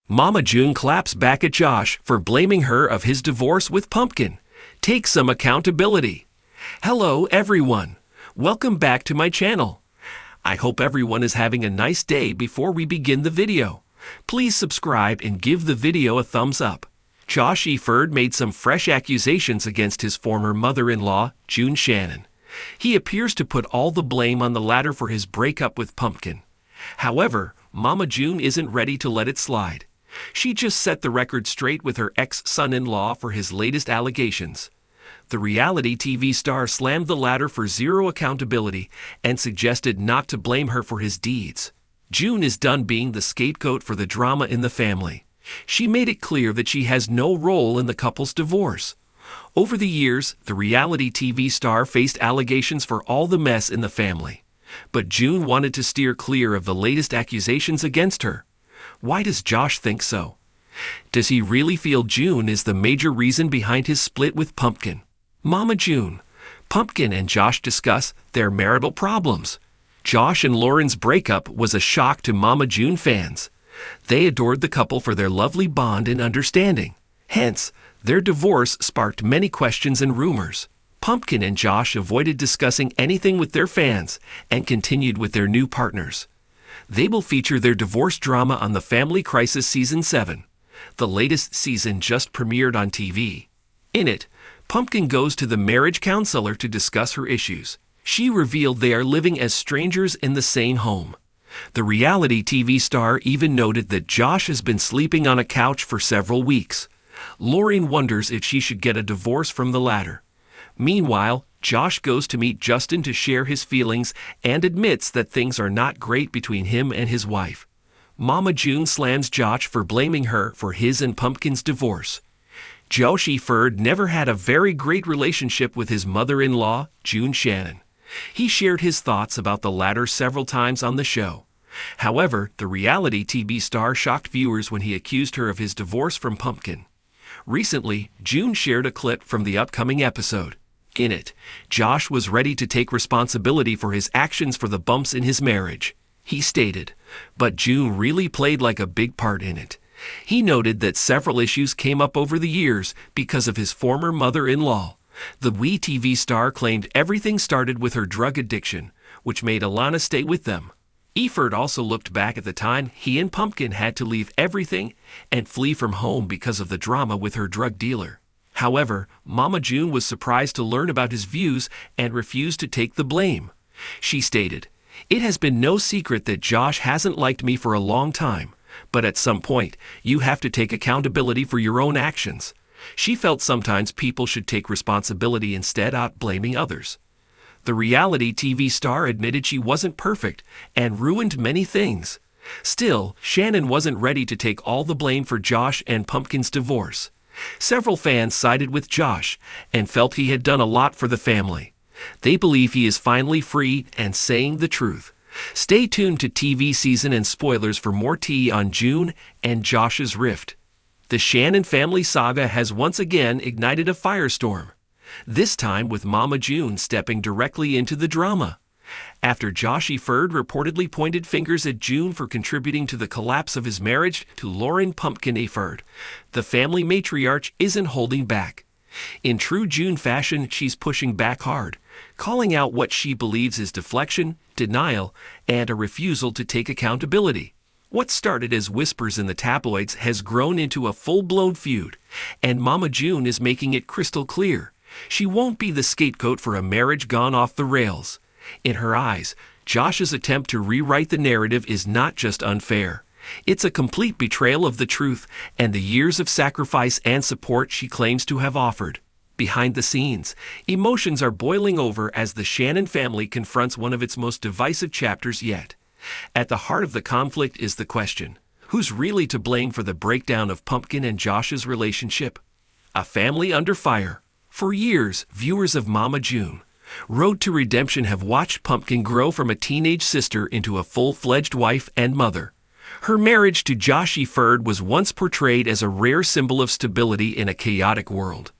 Mama June claps back at Josh for blaming her of his divorce with Pumpkin. Take some accountability. Hello everyone. Welcome back to my channel. I hope everyone is having a nice day. Before we begin the video, please subscribe and give the video a thumbs up. Josh Eford made some fresh accusations against his former mother-in-law, June Shannon. He appears to put all the blame on the latter for his breakup with Pumpkin. However, Mama June isn't ready to let it slide. She just set the record straight with her ex-son-in-law for his latest allegations. The reality TV star slammed the latter for zero accountability and suggested not to blame her for his deeds. June is done being the scapegoat for the drama in the family. She made it clear that she has no role in the couple's divorce. Over the years, the reality TV star faced allegations for all the mess in the family. But June wanted to steer clear of the latest accusations against her. Why does Josh think so? Does he really feel June is the major reason behind his split with Pumpkin? Mama June. Pumpkin and Josh discuss their marital problems. Josh and Lauren's breakup was a shock to Mama June fans. They adored the couple for their lovely bond and understanding. Hence, their divorce sparked many questions and rumors. Pumpkin and Josh avoided discussing anything with their fans and continued with their new partners. They will feature their divorce drama on The Family Crisis Season 7. The latest season just premiered on TV. In it, Pumpkin goes to the marriage counselor to discuss her issues. She revealed they are living as strangers in the same home. The reality TV star even noted that Josh has been sleeping on a couch for several weeks. Lauren wonders if she should get a divorce from the latter. Meanwhile, Josh goes to meet Justin to share his feelings and admits that things are not great between him and his wife. Mama June slams Josh for blaming her for his and Pumpkin's divorce. Josh Eford never had a very great relationship with his mother-in-law, June Shannon. He shared his thoughts about the latter several times on the show. However, the reality TV star shocked viewers when he accused her of his divorce from Pumpkin. Recently, June shared a clip from the upcoming episode. In it, Josh was ready to take responsibility for his actions for the bumps in his marriage. He stated, but June really played like a big part in it. He noted that several issues came up over the years because of his former mother-in-law. The WeTV star claimed everything started with her drug addiction, which made Alana stay with them. Eford also looked back at the time he and Pumpkin had to leave everything and flee from home because of the drama with her drug dealer. However, Mama June was surprised to learn about his views and refused to take the blame. She stated, "It has been no secret that Josh hasn't liked me for a long time, but at some point, you have to take accountability for your own actions." She felt sometimes people should take responsibility instead of blaming others. The reality TV star admitted she wasn't perfect and ruined many things. Still, Shannon wasn't ready to take all the blame for Josh and Pumpkin's divorce. Several fans sided with Josh and felt he had done a lot for the family. They believe he is finally free and saying the truth. Stay tuned to TV season and spoilers for more tea on June and Josh's rift. The Shannon family saga has once again ignited a firestorm, this time with Mama June stepping directly into the drama. After Josh Eford reportedly pointed fingers at June for contributing to the collapse of his marriage to Lauren Pumpkin Eford, the family matriarch isn't holding back. In true June fashion, she's pushing back hard, calling out what she believes is deflection, denial, and a refusal to take accountability. What started as whispers in the tabloids has grown into a full-blown feud, and Mama June is making it crystal clear. She won't be the scapegoat for a marriage gone off the rails. In her eyes, Josh's attempt to rewrite the narrative is not just unfair. It's a complete betrayal of the truth and the years of sacrifice and support she claims to have offered. Behind the scenes, emotions are boiling over as the Shannon family confronts one of its most divisive chapters yet. At the heart of the conflict is the question, who's really to blame for the breakdown of Pumpkin and Josh's relationship? A family under fire. For years, viewers of Mama June Road to Redemption have watched Pumpkin grow from a teenage sister into a full-fledged wife and mother. Her marriage to Josh Eford was once portrayed as a rare symbol of stability in a chaotic world.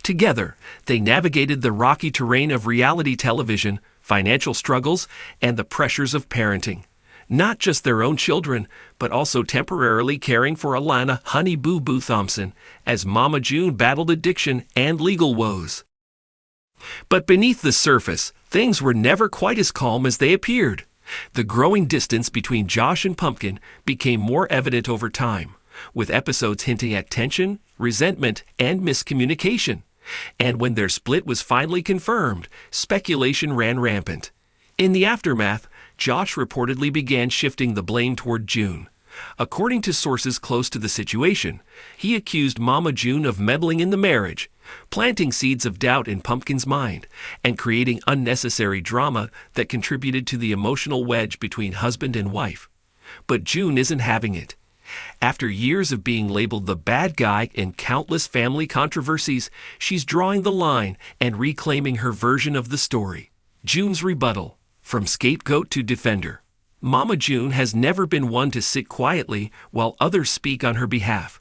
Together, they navigated the rocky terrain of reality television, financial struggles, and the pressures of parenting. not just their own children, but also temporarily caring for Alana Honey Boo Boo Thompson as Mama June battled addiction and legal woes. But beneath the surface, things were never quite as calm as they appeared. The growing distance between Josh and Pumpkin became more evident over time, with episodes hinting at tension, resentment, and miscommunication. And when their split was finally confirmed, speculation ran rampant. In the aftermath, Josh reportedly began shifting the blame toward June. According to sources close to the situation, he accused Mama June of meddling in the marriage, planting seeds of doubt in Pumpkin's mind, and creating unnecessary drama that contributed to the emotional wedge between husband and wife. But June isn't having it. After years of being labeled the bad guy in countless family controversies, she's drawing the line and reclaiming her version of the story. June's rebuttal, from scapegoat to defender. Mama June has never been one to sit quietly while others speak on her behalf.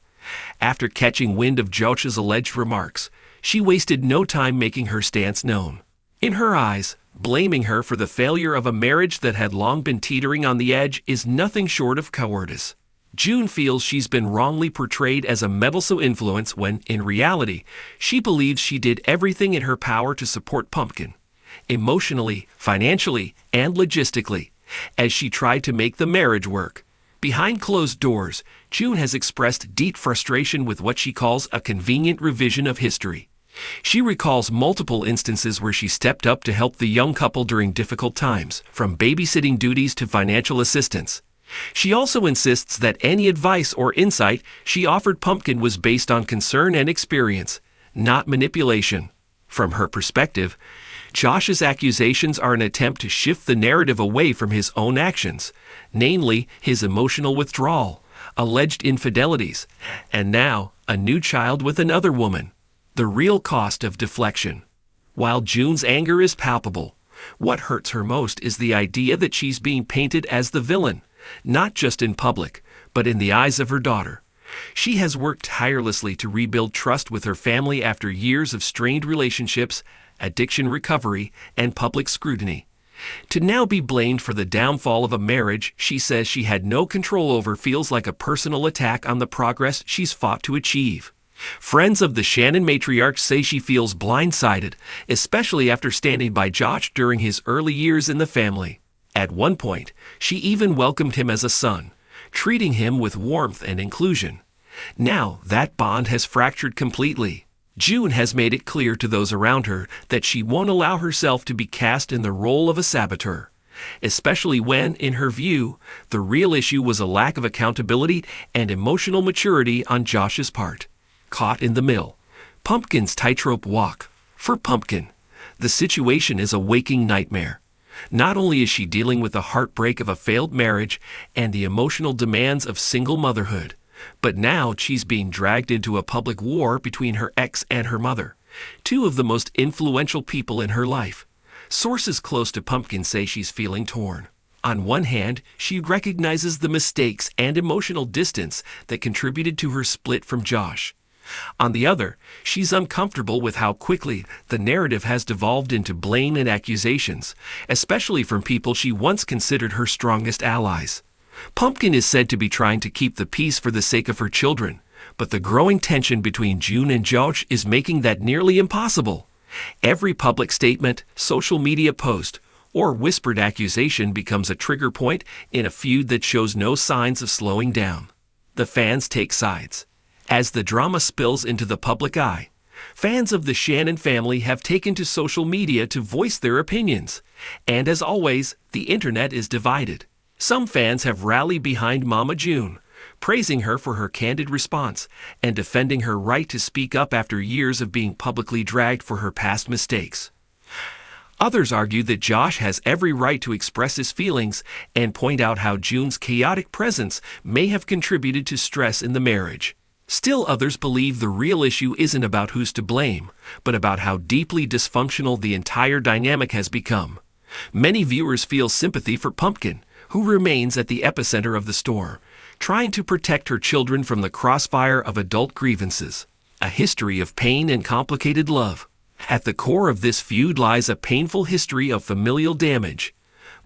After catching wind of Josh's alleged remarks, she wasted no time making her stance known. In her eyes, blaming her for the failure of a marriage that had long been teetering on the edge is nothing short of cowardice. June feels she's been wrongly portrayed as a meddlesome influence when, in reality, she believes she did everything in her power to support Pumpkin, emotionally, financially, and logistically, as she tried to make the marriage work. Behind closed doors, June has expressed deep frustration with what she calls a convenient revision of history. She recalls multiple instances where she stepped up to help the young couple during difficult times, from babysitting duties to financial assistance. She also insists that any advice or insight she offered Pumpkin was based on concern and experience, not manipulation. From her perspective, Josh's accusations are an attempt to shift the narrative away from his own actions, namely his emotional withdrawal, alleged infidelities, and now a new child with another woman. The real cost of deflection. While June's anger is palpable, what hurts her most is the idea that she's being painted as the villain, not just in public, but in the eyes of her daughter. She has worked tirelessly to rebuild trust with her family after years of strained relationships, addiction recovery, and public scrutiny. To now be blamed for the downfall of a marriage she says she had no control over feels like a personal attack on the progress she's fought to achieve. Friends of the Shannon matriarch say she feels blindsided, especially after standing by Josh during his early years in the family. At one point, she even welcomed him as a son, treating him with warmth and inclusion. Now, that bond has fractured completely. June has made it clear to those around her that she won't allow herself to be cast in the role of a saboteur, especially when, in her view, the real issue was a lack of accountability and emotional maturity on Josh's part. Caught in the middle. Pumpkin's tightrope walk. For Pumpkin, the situation is a waking nightmare. Not only is she dealing with the heartbreak of a failed marriage and the emotional demands of single motherhood, but now she's being dragged into a public war between her ex and her mother, two of the most influential people in her life. Sources close to Pumpkin say she's feeling torn. On one hand, she recognizes the mistakes and emotional distance that contributed to her split from Josh. On the other, she's uncomfortable with how quickly the narrative has devolved into blame and accusations, especially from people she once considered her strongest allies. Pumpkin is said to be trying to keep the peace for the sake of her children, but the growing tension between June and Josh is making that nearly impossible. Every public statement, social media post, or whispered accusation becomes a trigger point in a feud that shows no signs of slowing down. The fans take sides. As the drama spills into the public eye, fans of the Shannon family have taken to social media to voice their opinions. And as always, the internet is divided. Some fans have rallied behind Mama June, praising her for her candid response and defending her right to speak up after years of being publicly dragged for her past mistakes. Others argue that Josh has every right to express his feelings and point out how June's chaotic presence may have contributed to stress in the marriage. Still others believe the real issue isn't about who's to blame, but about how deeply dysfunctional the entire dynamic has become. Many viewers feel sympathy for Pumpkin, who remains at the epicenter of the storm, trying to protect her children from the crossfire of adult grievances. A history of pain and complicated love. At the core of this feud lies a painful history of familial damage.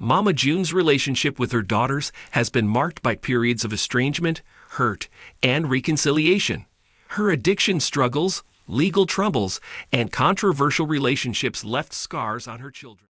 Mama June's relationship with her daughters has been marked by periods of estrangement, hurt, and reconciliation. Her addiction struggles, legal troubles, and controversial relationships left scars on her children.